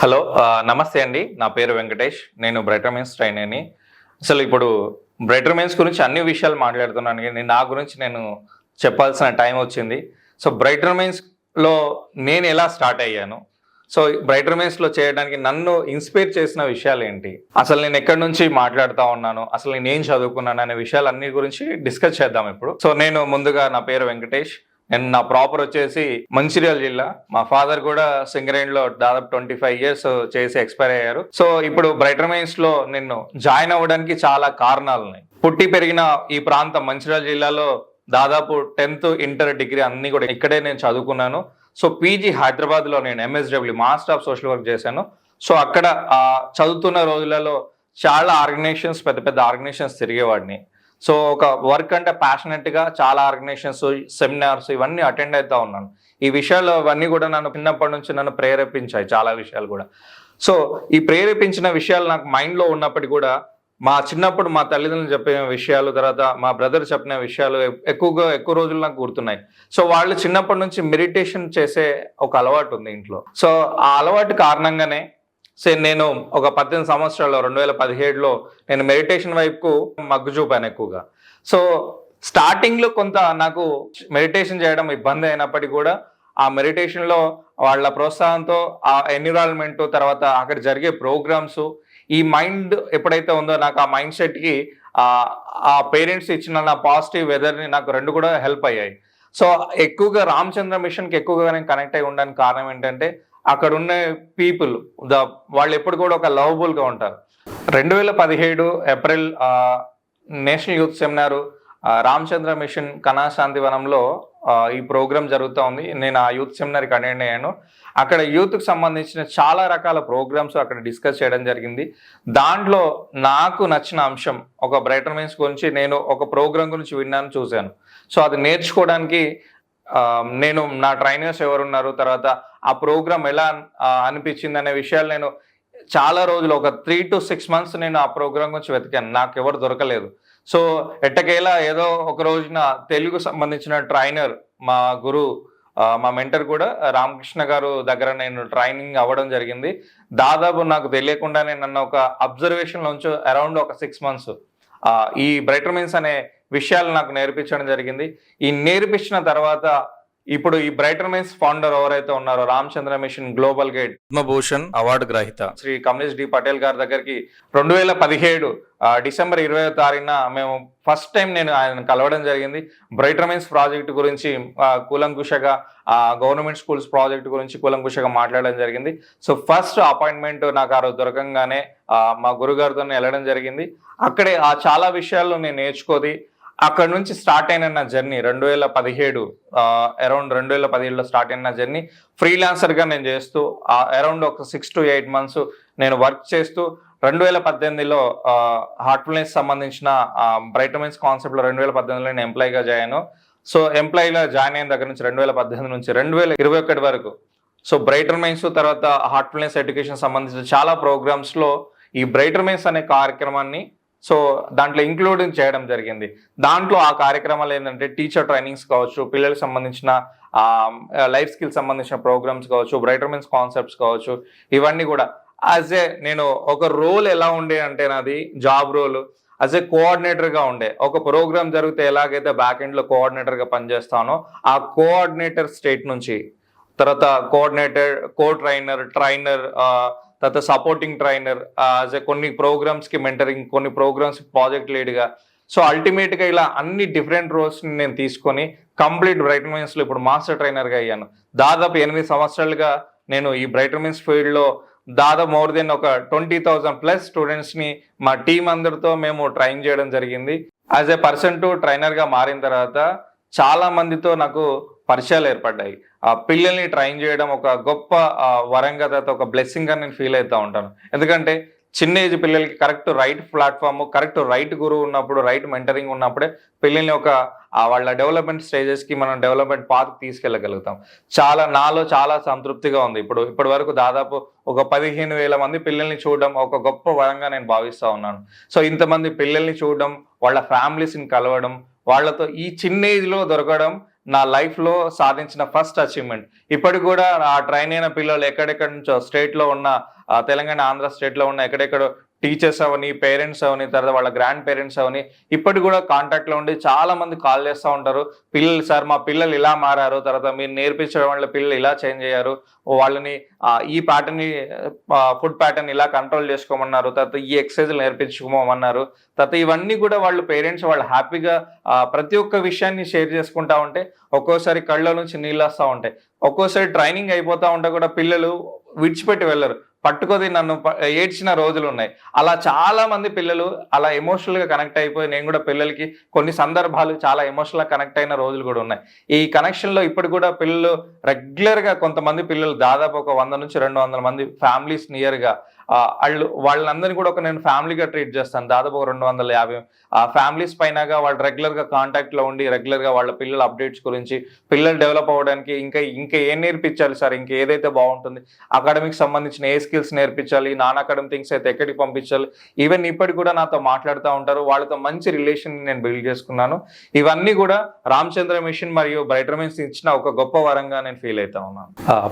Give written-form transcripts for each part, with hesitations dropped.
Hello. నమస్తే అండి. నా పేరు వెంకటేష్. నేను బ్రైటర్ మైండ్స్ ట్రైనర్‌ని. అసలు ఇప్పుడు బ్రైటర్ మైండ్స్ గురించి అన్ని విషయాలు మాట్లాడుతున్నాను గానీ, నా గురించి నేను చెప్పాల్సిన టైం వచ్చింది. సో, బ్రైటర్ మైండ్స్‌లో నేనెలా స్టార్ట్ అయ్యాను? సో, బ్రైటర్ మైండ్స్‌లో చేయడానికి నన్ను ఇన్‌స్పైర్ చేసిన విషయాలేంటి? అసలు నేనెక్కడి నుంచి మాట్లాడుతా ఉన్నాను? అసలు నేనేం చదువుకున్నాను? అనే విషయాలన్నీ గురించి డిస్కస్ చేద్దాం ఇప్పుడు. సో, నేను ముందుగా నా పేరు వెంకటేష్. నా ప్రాపర్ వచ్చేసి మంచిర్యాల జిల్లా. మా ఫాదర్ కూడా సింగరేణిలో దాదాపు 25 ఇయర్స్ చేసి ఎక్స్‌పైర్ అయ్యారు. సో, ఇప్పుడు బ్రైటర్ మైండ్స్‌లో నేను జాయిన్ అవ్వడానికి చాలా కారణాలున్నాయి. పుట్టి పెరిగిన ఈ ప్రాంతం మంచిర్యాల జిల్లాలో దాదాపు 10th, ఇంటర్, డిగ్రీ అన్నీ కూడా ఇక్కడే నేను చదువుకున్నాను. సో, పీజీ హైదరాబాద్‌లో నేను MSW master of social work చేశాను. సో, అక్కడ చదువుతున్న రోజులలో చాలా ఆర్గనైజేషన్స్, పెద్ద పెద్ద ఆర్గనైజేషన్స్ తిరిగేవాడిని. సో, ఒక వర్క్ అంటే ప్యాషనెట్‌గా చాలా ఆర్గనైజేషన్స్, సెమినార్స్ ఇవన్నీ అటెండ్ అయితా ఉన్నాను. ఈ విషయాలు అవన్నీ కూడా నన్ను చిన్నప్పటి నుంచి నన్ను ప్రేరేపించాయి చాలా విషయాలు గూడా. సో, ఈ ప్రేరేపించిన విషయాలు నాకు మైండ్‌లో ఉన్నప్పటికి కూడా చిన్నప్పుడు మా తల్లిదండ్రులు చెప్పిన విషయాలు, తర్వాత మా బ్రదర్ చెప్పిన విషయాలు ఎక్కువ రోజులు నాకు గుర్తున్నాయి. సో, వాళ్ళు చిన్నప్పటి నుంచి మెడిటేషన్ చేసే ఒక అలవాటు ఉంది ఇంట్లో. సో, ఆ అలవాటు కారణంగానే నేను ఒక 18 సంవత్సరాల్లో 2017లో నేను మెడిటేషన్ వైపుకు మగ్గు చూపాను ఎక్కువగా. సో, స్టార్టింగ్‌లో కొంత నాకు మెడిటేషన్ చేయడం ఇబ్బంది అయినప్పటికీ కూడా ఆ మెడిటేషన్‌లో వాళ్ళ ప్రోత్సాహంతో ఆ ఎన్విరాన్మెంట్, తర్వాత అక్కడ జరిగే ప్రోగ్రామ్స్, ఈ మైండ్ ఎప్పుడైతే ఉందో నాకు ఆ మైండ్ సెట్‌కి ఆ పేరెంట్స్ ఇచ్చిన నా పాజిటివ్ వెదర్‌ని నాకు 2 కూడా హెల్ప్ అయ్యాయి. సో, ఎక్కువగా రామచంద్ర మిషన్‌కి ఎక్కువగా నేను కనెక్ట్ అయ్యి ఉండడానికి కారణం ఏంటంటే అక్కడున్న పీపుల్ వాళ్ళెప్పుడు కూడా ఒక లవబుల్‌గా ఉంటారు. 2017 April national youth seminar Ramachandra mission కళాశాంతివనంలో ఈ ప్రోగ్రామ్ జరుగుతా ఉంది. నేను ఆ యూత్ సెమినార్‌కి అటెండ్ అయ్యాను. అక్కడ యూత్‌కి సంబంధించిన చాలా రకాల ప్రోగ్రామ్స్ అక్కడ డిస్కస్ చేయడం జరిగింది. దాంట్లో నాకు నచ్చిన అంశం ఒక బ్రైటర్ మైండ్స్ గురించి నేను ఒక ప్రోగ్రామ్ గురించి విన్నాను, చూశాను. సో, అది నేర్చుకోవడానికి నేను నా ట్రైనర్స్ ఎవరున్నారు, తర్వాత ఆ ప్రోగ్రామ్ ఎలా అనిపించిందనే విషయాలు నేను చాలా రోజులు ఒక 3-6 మంత్స్ నేను ఆ ప్రోగ్రామ్ గురించి వెతికాను. నాకెవరు దొరకలేదు. సో, ఎట్టకేలా ఏదో ఒక రోజున తెలుగు సంబంధించిన ట్రైనర్ మా గురువు, మా మెంటర్ కూడా రామకృష్ణ గారు దగ్గర నేను ట్రైనింగ్ అవ్వడం జరిగింది. దాదాపు నాకు తెలియకుండానే నన్ను ఒక అబ్జర్వేషన్‌లో ఉంచి అరౌండ్ ఒక 6 మంత్స్ ఈ బ్రైటర్ మైండ్స్ అనే విషయాలు నాకు నేర్పించడం జరిగింది. ఈ నేర్పించిన తర్వాత ఇప్పుడు ఈ బ్రైటర్ మైండ్స్ ఫౌండర్ ఎవరైతే ఉన్నారో Ramchandra mission global guide Padma Bhushan award గ్రహీత శ్రీ కమలేష్ డి పటేల్ గారి దగ్గరికి 2017 డిసెంబర్ 20వ తారీఖున మేము ఫస్ట్ టైం నేను ఆయన కలవడం జరిగింది. బ్రైటర్ మైండ్స్ ప్రాజెక్ట్ గురించి కూలంకుషగా గవర్నమెంట్ స్కూల్స్ ప్రాజెక్ట్ గురించి కూలంకుషగా మాట్లాడడం జరిగింది. సో, ఫస్ట్ అపాయింట్మెంట్ నాకు ఆ రోజు దొరకంగానే మా గురుగారితో వెళ్ళడం జరిగింది. అక్కడే చాలా విషయాలు నేను నేర్చుకొని అక్కడ నుంచి స్టార్ట్ అయిన నా జర్నీ 2017 అరౌండ్ 2017లో స్టార్ట్ అయిన నా జర్నీ ఫ్రీలాన్సర్గా నేను చేస్తూ అరౌండ్ ఒక 6-8 మంత్స్ నేను వర్క్ చేస్తూ 2018లో హార్ట్ఫుల్నెస్ సంబంధించిన బ్రైటర్ మైండ్స్ కాన్సెప్ట్లో 2018లో నేను ఎంప్లాయీగా జాయిన్ అయ్యాను. సో, ఎంప్లాయీగా జాయిన్ అయిన దగ్గర నుంచి 2018 నుంచి 2021 వరకు సో, బ్రైటర్ మైండ్స్ తర్వాత హార్ట్ఫుల్నెస్ ఎడ్యుకేషన్ సంబంధించిన చాలా ప్రోగ్రామ్స్లో ఈ బ్రైటర్ మైండ్స్ అనే కార్యక్రమాన్ని దాంట్లో ఇంక్లూడింగ్ చేయడం జరిగింది. దాంట్లో ఆ కార్యక్రమాలు ఏంటంటే టీచర్ ట్రైనింగ్స్ కావచ్చు, పిల్లలకు సంబంధించిన లైఫ్ స్కిల్స్ సంబంధించిన ప్రోగ్రామ్స్ కావచ్చు, బ్రైటర్ మైండ్స్ కాన్సెప్ట్స్ కావచ్చు, ఇవన్నీ కూడా నేను ఒక రోల్ ఎలా ఉండే అంటే నాది జాబ్ రోల్ కోఆర్డినేటర్గా ఉండే. ఒక ప్రోగ్రామ్ జరిగితే ఎలాగైతే బ్యాక్ ఎండ్లో కోఆర్డినేటర్గా పనిచేస్తానో ఆ కోఆర్డినేటర్ స్టేట్ నుంచి తర్వాత కోఆర్డినేటర్, ట్రైనర్ తర్వాత సపోర్టింగ్ ట్రైనర్, కొన్ని ప్రోగ్రామ్స్కి మెంటరింగ్, కొన్ని ప్రోగ్రామ్స్ ప్రాజెక్ట్ లీడ్గా. సో, అల్టిమేట్గా ఇలా అన్ని డిఫరెంట్ రోల్స్ని నేను తీసుకొని కంప్లీట్ బ్రైటర్ మైండ్స్లో ఇప్పుడు మాస్టర్ ట్రైనర్గా అయ్యాను. దాదాపు 8 సంవత్సరాలుగా నేను ఈ బ్రైటర్ మైండ్స్ ఫీల్డ్లో దాదాపు మోర్ దెన్ ఒక 20,000+ స్టూడెంట్స్ని మా టీం అందరితో మేము ట్రైన్ చేయడం జరిగింది. పర్సన్ టు ట్రైనర్గా మారిన తర్వాత చాలా మందితో నాకు పరిచయాలు ఏర్పడ్డాయి. పిల్లల్ని ట్రైన్ చేయడం ఒక గొప్ప వరంగా, తర్వాత ఒక బ్లెస్సింగ్గా నేను ఫీల్ అవుతూ ఉంటాను. ఎందుకంటే చిన్న ఏజ్ పిల్లలకి correct right platform, correct right గురువు ఉన్నప్పుడు, రైట్ మెంటరింగ్ ఉన్నప్పుడే పిల్లల్ని వాళ్ళ డెవలప్మెంట్ స్టేజెస్కి మనం డెవలప్మెంట్ పాత్కి తీసుకెళ్ళగలుగుతాం. నాలో చాలా సంతృప్తిగా ఉంది. ఇప్పటి వరకు దాదాపు ఒక 15,000 మంది పిల్లల్ని చూడడం ఒక గొప్ప వరంగా నేను భావిస్తూ ఉన్నాను. సో, ఇంతమంది పిల్లల్ని చూడడం, వాళ్ళ ఫ్యామిలీస్ని కలవడం, వాళ్ళతో ఈ చిన్న ఏజ్లో దొరకడం నా లైఫ్లో సాధించిన ఫస్ట్ అచీవ్మెంట్. ఇప్పటికి కూడా ఆ ట్రైన్ అయిన పిల్లలు ఎక్కడెక్కడి నుంచో స్టేట్లో ఉన్న తెలంగాణ, ఆంధ్ర స్టేట్లో ఉన్న ఎక్కడెక్కడో టీచర్స్ అవని, పేరెంట్స్ అవని, తర్వాత వాళ్ళ గ్రాండ్ పేరెంట్స్ అవని ఇప్పటికి కూడా కాంటాక్ట్లో ఉండి చాలా మంది కాల్ చేస్తూ ఉంటారు. పిల్లలు సార్ మా పిల్లలు ఇలా మారారు, తర్వాత మీరు నేర్పించడం వల్ల పిల్లలు ఇలా చేంజ్ అయ్యారు, వాళ్ళని ఈ ప్యాటర్న్ని ఫుడ్ ప్యాటర్న్ ఇలా కంట్రోల్ చేసుకోమన్నారు, తర్వాత ఈ ఎక్సర్సైజ్లు నేర్పించుకోమన్నారు. తర్వాత ఇవన్నీ కూడా వాళ్ళు పేరెంట్స్ వాళ్ళు హ్యాపీగా ప్రతి ఒక్క విషయాన్ని షేర్ చేసుకుంటా ఉంటే ఒక్కోసారి కళ్ళ నుంచి నీళ్ళు వస్తూ ఉంటాయి. ఒక్కోసారి ట్రైనింగ్ అయిపోతూ ఉంటే కూడా పిల్లలు విడిచిపెట్టి వెళ్ళరు, పట్టుకొని నన్ను ఏడ్చిన రోజులు ఉన్నాయి. అలా చాలా మంది పిల్లలు అలా ఎమోషనల్గా కనెక్ట్ అయిపోయి నేను కూడా పిల్లలకి కొన్ని సందర్భాలు చాలా ఎమోషనల్గా కనెక్ట్ అయిన రోజులు కూడా ఉన్నాయి. ఈ కనెక్షన్లో ఇప్పుడు కూడా పిల్లలు రెగ్యులర్గా కొంతమంది పిల్లలు దాదాపు ఒక 100 నుంచి 200 మంది ఫ్యామిలీస్ నియర్గా వాళ్ళందరినీ కూడా నేను ఫ్యామిలీగా ట్రీట్ చేస్తాను. దాదాపు 250 ఫ్యామిలీస్ పైనగా వాళ్ళు రెగ్యులర్గా కాంటాక్ట్లో ఉండి రెగ్యులర్గా వాళ్ళ పిల్లల అప్డేట్స్ గురించి, పిల్లలు డెవలప్ అవ్వడానికి ఇంకా ఏం నేర్పించాలి సార్, ఇంకా ఏదైతే బాగుంటుంది, అకాడమిక్ సంబంధించిన ఏ స్కిల్స్ నేర్పించాలి, నాన్ అకాడమిక్ థింగ్స్ అయితే ఎక్కడికి పంపించాలి, ఈవెన్ ఇప్పటికి కూడా నాతో మాట్లాడుతూ ఉంటారు. వాళ్ళతో మంచి రిలేషన్ నేను బిల్డ్ చేసుకున్నాను. ఇవన్నీ కూడా రామచంద్ర మిషన్ మరియు బ్రైటర్ మైండ్స్ ఇచ్చిన ఒక గొప్ప వరంగా నేను ఫీల్ అవుతా ఉన్నాను.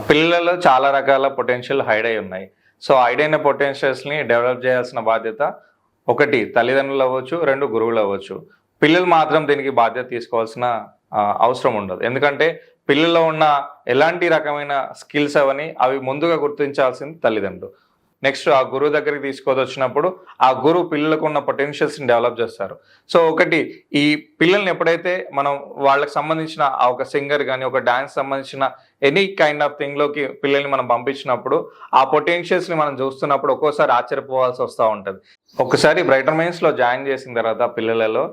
పిల్లలలో చాలా రకాల పొటెన్షియల్ హైడ్ అయి ఉన్నాయి. సో హైడ్ అయిన పొటెన్షియల్స్ని డెవలప్ చేయాల్సిన బాధ్యత 1 తల్లిదండ్రులు అవ్వచ్చు, 2 గురువులు అవ్వచ్చు. పిల్లలు మాత్రం దీనికి బాధ్యత తీసుకోవాల్సిన అవసరం ఉండదు. ఎందుకంటే పిల్లల్లో ఉన్న ఎలాంటి రకమైన స్కిల్స్ అవి ముందుగా గుర్తించాల్సింది తల్లిదండ్రులు. నెక్స్ట్ ఆ గురువు దగ్గరికి తీసుకొచ్చినప్పుడు ఆ గురువు పిల్లలకు ఉన్న పొటెన్షియల్స్ని డెవలప్ చేస్తారు. సో ఈ పిల్లల్ని ఎప్పుడైతే మనం వాళ్ళకి సంబంధించిన ఒక సింగర్ కానీ, ఒక డాన్స్ సంబంధించిన ఎనీ కైండ్ ఆఫ్ థింగ్లోకి పిల్లల్ని మనం పంపించినప్పుడు ఆ పొటెన్షియల్స్ని మనం చూస్తున్నప్పుడు ఒక్కోసారి ఆశ్చర్యపోవాల్సి వస్తూ ఉంటుంది. ఒకసారి బ్రైటర్ మైండ్స్లో జాయిన్ చేసిన తర్వాత పిల్లలలో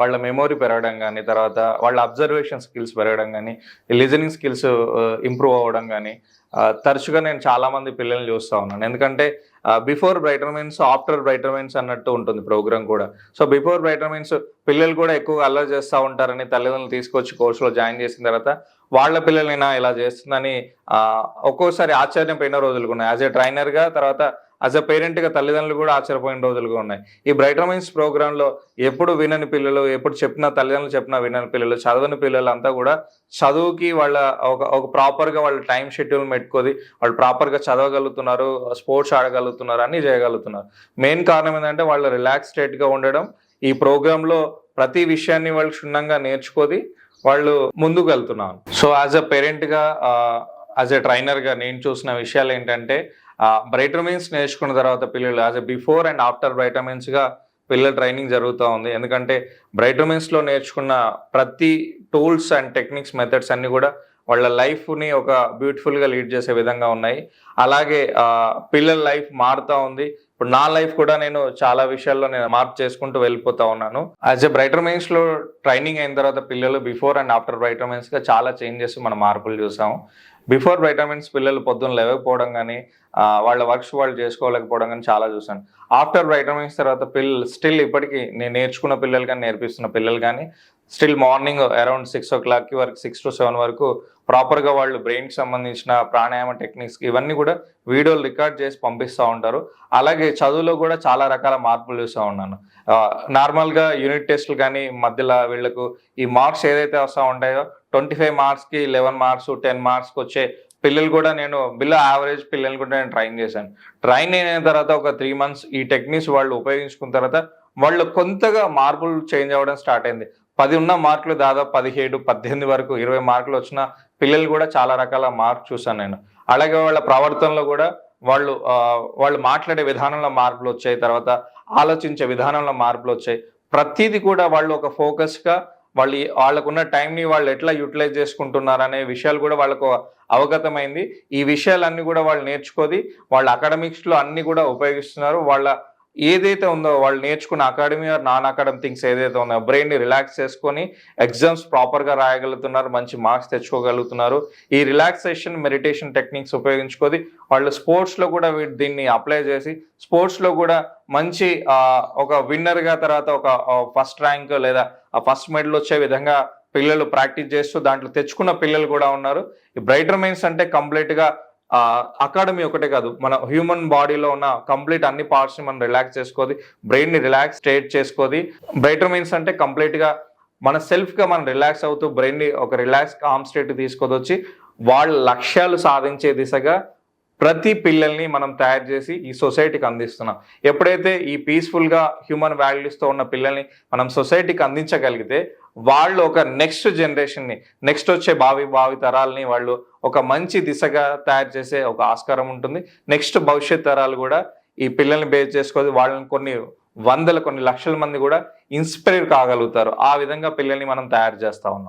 వాళ్ళ మెమొరీ పెరగడం కానీ, తర్వాత వాళ్ళ అబ్జర్వేషన్ స్కిల్స్ పెరగడం కానీ, లిజనింగ్ స్కిల్స్ ఇంప్రూవ్ అవ్వడం కానీ తరచుగా నేను చాలామంది పిల్లల్ని చూస్తూ ఉన్నాను. ఎందుకంటే before brighter minds, after brighter minds అన్నట్టు ఉంటుంది ప్రోగ్రామ్ కూడా. సో బిఫోర్ బ్రైటర్ మైండ్స్ పిల్లలు కూడా ఎక్కువగా అల్లరి చేస్తూ ఉంటారని తల్లిదండ్రులు తీసుకొచ్చి కోర్సులో జాయిన్ చేసిన తర్వాత వాళ్ళ పిల్లలైనా ఇలా చేస్తుందని ఒక్కోసారి ఆశ్చర్యపోయిన రోజులు ఉన్నాయి. యాజ్ ఏ ట్రైనర్గా, తర్వాత యాజ్ అ పేరెంట్గా తల్లిదండ్రులు కూడా ఆశ్చర్యపోయిన రోజులుగా ఉన్నాయి. ఈ బ్రైటర్ మైండ్స్ ప్రోగ్రాంలో ఎప్పుడు వినని పిల్లలు, ఎప్పుడు తల్లిదండ్రులు చెప్పినా వినని పిల్లలు, చదవని పిల్లలు అంతా కూడా చదువుకి వాళ్ళ ఒక ప్రాపర్గా వాళ్ళ టైం షెడ్యూల్ పెట్టుకొని వాళ్ళు ప్రాపర్గా చదవగలుగుతున్నారు, స్పోర్ట్స్ ఆడగలుగుతున్నారు, అన్నీ చేయగలుగుతున్నారు. మెయిన్ కారణం ఏంటంటే వాళ్ళు రిలాక్స్ స్టేట్గా ఉండడం. ఈ ప్రోగ్రాంలో ప్రతి విషయాన్ని వాళ్ళు క్షుణ్ణంగా నేర్చుకొని వాళ్ళు ముందుకు వెళ్తున్నారు. సో యాజ్ అ పేరెంట్గా, యాజ్ ఎ ట్రైనర్గా నేను చూసిన విషయాలు ఏంటంటే బ్రైటర్ మైండ్స్ నేర్చుకున్న తర్వాత పిల్లలు as a before and after brighter మైండ్స్గా పిల్లల ట్రైనింగ్ జరుగుతూ ఉంది. ఎందుకంటే బ్రైటర్ మైండ్స్లో నేర్చుకున్న ప్రతి టూల్స్ అండ్ టెక్నిక్స్, మెథడ్స్ అన్నీ కూడా వాళ్ళ లైఫ్ని ఒక బ్యూటిఫుల్గా లీడ్ చేసే విధంగా ఉన్నాయి. అలాగే పిల్లల లైఫ్ మారుతూ ఉంది. ఇప్పుడు నా లైఫ్ కూడా నేను చాలా విషయాల్లో నేను మార్పు చేసుకుంటూ వెళ్ళిపోతా ఉన్నాను. యాజ్ ఎ బ్రైటర్ మైండ్స్లో ట్రైనింగ్ అయిన తర్వాత పిల్లలు బిఫోర్ అండ్ ఆఫ్టర్ బ్రైటర్ మైండ్స్గా చాలా చేంజెస్ మనం మార్పులు చూసాము. బిఫోర్ బ్రైటర్ మైండ్స్ పిల్లలు పొద్దున్న లేవకపోవడం కానీ, వాళ్ళ వర్క్స్ వాళ్ళు చేసుకోలేకపోవడం కానీ చాలా చూసాను. ఆఫ్టర్ బ్రైటర్ మైండ్స్ తర్వాత పిల్లలు స్టిల్ ఇప్పటికీ నేను నేర్చుకున్న పిల్లలు కానీ, నేర్పిస్తున్న పిల్లలు కానీ స్టిల్ మార్నింగ్ అరౌండ్ 6 o'clock వరకు, 6 to 7 వరకు ప్రాపర్గా వాళ్ళు బ్రెయిన్కి సంబంధించిన ప్రాణాయామ టెక్నిక్స్ ఇవన్నీ కూడా వీడియోలు రికార్డ్ చేసి పంపిస్తూ ఉంటారు. అలాగే చదువులో కూడా చాలా రకాల మార్పులు చూస్తూ ఉన్నాను. నార్మల్గా యూనిట్ టెస్టులు కానీ మధ్యలో వీళ్ళకు ఈ మార్క్స్ ఏదైతే వస్తూ ఉంటాయో 25 మార్క్స్కి 11 మార్క్స్, 10 మార్క్స్కి వచ్చే పిల్లలు కూడా నేను బిలో యావరేజ్ పిల్లలు కూడా నేను ట్రైన్ చేశాను. ట్రైన్ అయిన తర్వాత ఒక 3 months ఈ టెక్నిక్స్ వాళ్ళు ఉపయోగించుకున్న తర్వాత వాళ్ళు కొంతగా మార్పులు చేంజ్ అవ్వడం స్టార్ట్ అయింది. 10 ఉన్న మార్కులు దాదాపు 17, 18 వరకు 20 మార్కులు వచ్చిన పిల్లలు కూడా చాలా రకాల మార్క్స్ చూసాను నేను. అలాగే వాళ్ళ ప్రవర్తనలో కూడా వాళ్ళు మాట్లాడే విధానంలో మార్పులు వచ్చాయి, తర్వాత ఆలోచించే విధానంలో మార్పులు వచ్చాయి. ప్రతిదీ కూడా వాళ్ళు ఒక ఫోకస్గా వాళ్ళకున్న టైంని వాళ్ళు ఎట్లా యూటిలైజ్ చేసుకుంటున్నారు అనే విషయాలు కూడా వాళ్ళకు అవగతమైంది. ఈ విషయాలన్నీ కూడా వాళ్ళు నేర్చుకొని వాళ్ళ అకాడమిక్స్లో అన్నీ కూడా ఉపయోగిస్తున్నారు. వాళ్ళ ఏదైతే ఉందో వాళ్ళు నేర్చుకున్న academy are non academic things ఏదైతే ఉన్నాయో బ్రెయిన్ని రిలాక్స్ చేసుకొని ఎగ్జామ్స్ ప్రాపర్గా రాయగలుగుతున్నారు, మంచి మార్క్స్ తెచ్చుకోగలుగుతున్నారు. ఈ రిలాక్సేషన్ మెడిటేషన్ టెక్నిక్స్ ఉపయోగించుకొని వాళ్ళు స్పోర్ట్స్లో కూడా దీన్ని అప్లై చేసి స్పోర్ట్స్లో కూడా మంచి ఒక విన్నర్గా, తర్వాత ఒక ఫస్ట్ ర్యాంక్ లేదా ఫస్ట్ మెడల్ వచ్చే విధంగా పిల్లలు ప్రాక్టీస్ చేస్తూ దాంట్లో తెచ్చుకున్న పిల్లలు కూడా ఉన్నారు. ఈ బ్రైటర్ మైండ్స్ అంటే కంప్లీట్గా అకాడమీ ఒకటే కాదు, మన హ్యూమన్ బాడీలో ఉన్న కంప్లీట్ అన్ని పార్ట్స్ని మనం రిలాక్స్ చేసుకోవాలి, బ్రెయిన్ని రిలాక్స్ స్టేట్ చేసుకోవాలి. బ్రైటర్ మైండ్స్ అంటే కంప్లీట్గా మన సెల్ఫ్గా మనం రిలాక్స్ అవుతూ బ్రెయిన్ని ఒక రిలాక్స్ కామ్ స్టేట్ తీసుకొచ్చి వాళ్ళ లక్ష్యాలు సాధించే దిశగా ప్రతి పిల్లల్ని మనం తయారు చేసి ఈ సొసైటీకి అందిస్తున్నాం. ఎప్పుడైతే ఈ పీస్ఫుల్గా హ్యూమన్ వాల్యూస్తో ఉన్న పిల్లల్ని మనం సొసైటీకి అందించగలిగితే వాళ్ళు ఒక నెక్స్ట్ జనరేషన్ని, నెక్స్ట్ వచ్చే భావి తరాలని వాళ్ళు ఒక మంచి దిశగా తయారు చేసే ఒక ఆస్కారం ఉంటుంది. నెక్స్ట్ భవిష్యత్ తరాలు కూడా ఈ పిల్లల్ని బేస్ చేసుకొని వాళ్ళని కొన్ని లక్షల మంది కూడా ఇన్స్పైర్ కాగలుగుతారు. ఆ విధంగా పిల్లల్ని మనం తయారు చేస్తా ఉన్నాం.